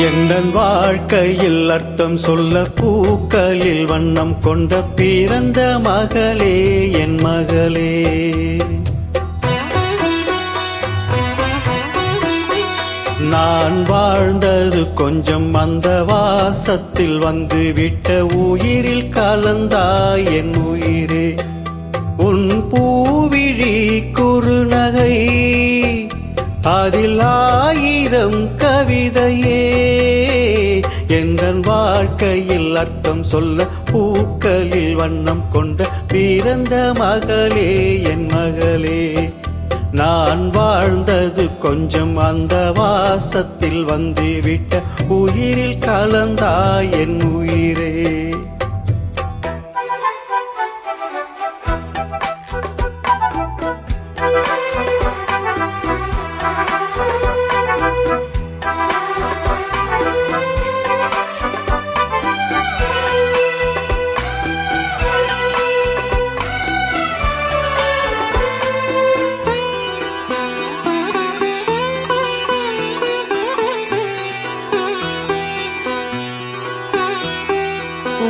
எந்தன் வாழ்க்கையில் அர்த்தம் சொல்ல பூக்களில் வண்ணம் கொண்ட பிறந்த மகளே என் மகளே. நான் வாழ்ந்தது கொஞ்சம் அந்த வாசத்தில் வந்து விட்ட உயிரில் கலந்தாய் என் உயிரே. உன் பூவிழி குறுநகை அதில் 1000 கவிதையே. எந்தன் வாழ்க்கையில் அர்த்தம் சொல்ல பூக்களில் வண்ணம் கொண்ட பிறந்த மகளே என் மகளே. நான் வாழ்ந்தது கொஞ்சம் அந்த வாசத்தில் வந்து விட்ட உயிரில் கலந்தாய் என் உயிரே.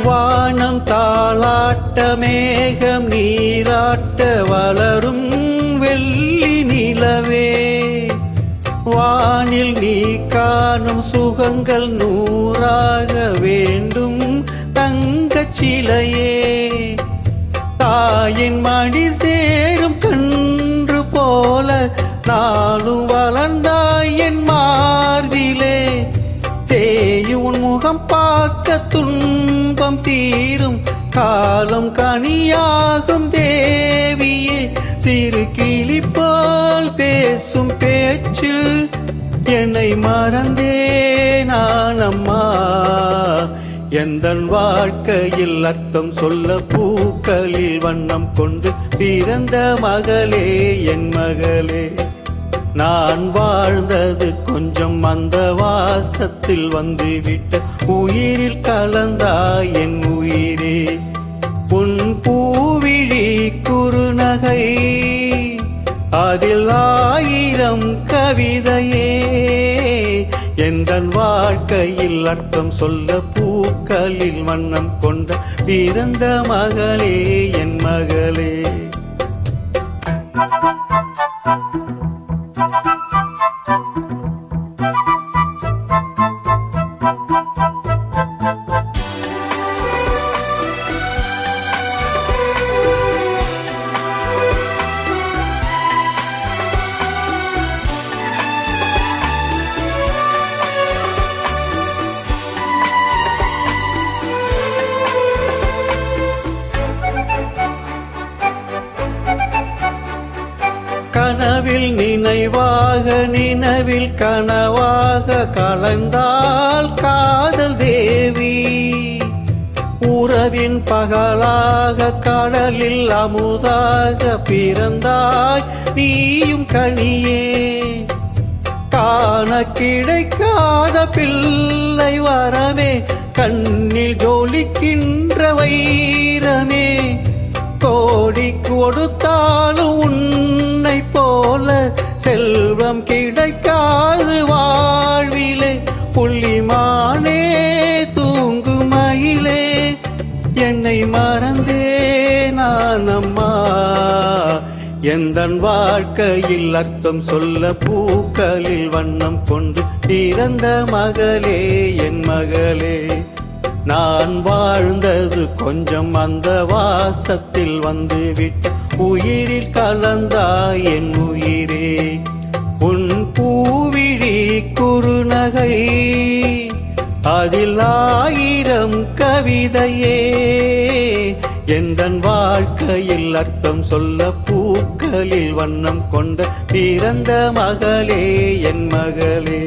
வானம் தாளாட்ட மேகம் நீராட்ட வளரும் வெள்ளி நிலவே. வானில் நீ காணும் சுகங்கள் 100ஆக வேண்டும் தங்கச் சிலையே. தாயின் மடி சேரும் கன்று போல நானும் வளர்ந்தாய் என் மார்பிலே. தேயும் உன் முகம் பார்க்க துன்பம் தீரும் காலம் கனியாகும் தேவியே. சிறு கிளி போல் பேசும் பேச்சில் என்னை மறந்தே நான் அம்மா. எந்தன் வாழ்க்கையில் அர்த்தம் சொல்ல பூக்களில் வண்ணம் கொண்டு பிறந்த மகளே என் மகளே. நான் வாழ்ந்தது கொஞ்சம் அந்த வாசத்தில் வந்து விட்ட உயிரில் கலந்தாய் என் உயிரே. உன் பூவிழி குறுநகை அதில் 1000 கவிதையே. எந்தன் வாழ்க்கையில் அர்த்தம் சொல்ல பூக்களில் வண்ணம் கொண்ட பிறந்த மகளே என் மகளே. கனவில் நினைவாக நினைவில் கனவாக கலந்தால் காதல் தேவி. உறவின் பகலாக கடலில் அமுதாக பிறந்தாய் நீயும் கனியே. காண கிடைக்காத பிள்ளை வரமே கண்ணில் ஜொலிக்கின்ற வைரமே. கோடி கொடுத்தாலும் உன்னை போல செல்வம் கிடைக்காது வாழ்விலே. புள்ளிமானே தூங்கு மயிலே என்னை மறந்தே நான் அம்மா. எந்தன் வாழ்க்கையில் அர்த்தம் சொல்ல பூக்களில் வண்ணம் கொண்டு பிறந்த மகளே என் மகளே. நான் வாழ்ந்தது கொஞ்சம் அந்த வாசத்தில் வந்து விட்ட உயிரில் கலந்தாய் என் உயிரே. உன் பூவிழி குறுநகை அதில் 1000 கவிதையே. எந்தன் வாழ்க்கையில் அர்த்தம் சொல்ல பூக்களில் வண்ணம் கொண்ட பிறந்த மகளே என் மகளே.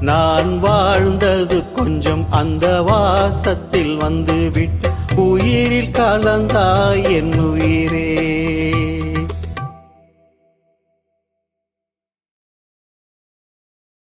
நான் வாழ்ந்தது கொஞ்சம் அந்த வாசத்தில் வந்து விட்டு உயிரில் கலந்தாய் என் உயிரே.